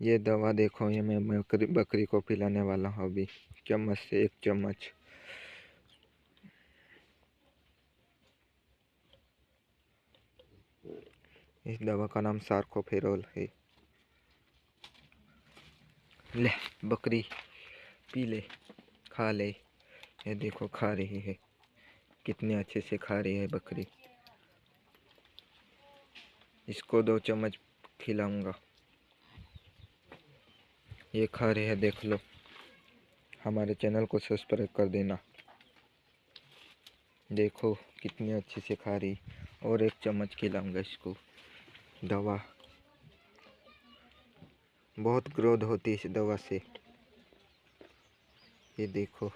ये दवा देखो, ये मैं बकरी को पिलाने वाला हूँ अभी, चम्मच से 1 चम्मच। इस दवा का नाम सार्कोफेरोल है। ले बकरी पी ले, खा ले। ये देखो खा रही है, कितने अच्छे से खा रही है बकरी। इसको 2 चम्मच खिलाऊंगा। ये खा रही है, देख लो। हमारे चैनल को सब्सक्राइब कर देना। देखो कितनी अच्छे से खा रही। और 1 चम्मच खिलाऊंगा इसको दवा। बहुत ग्रोथ होती है इस दवा से। ये देखो।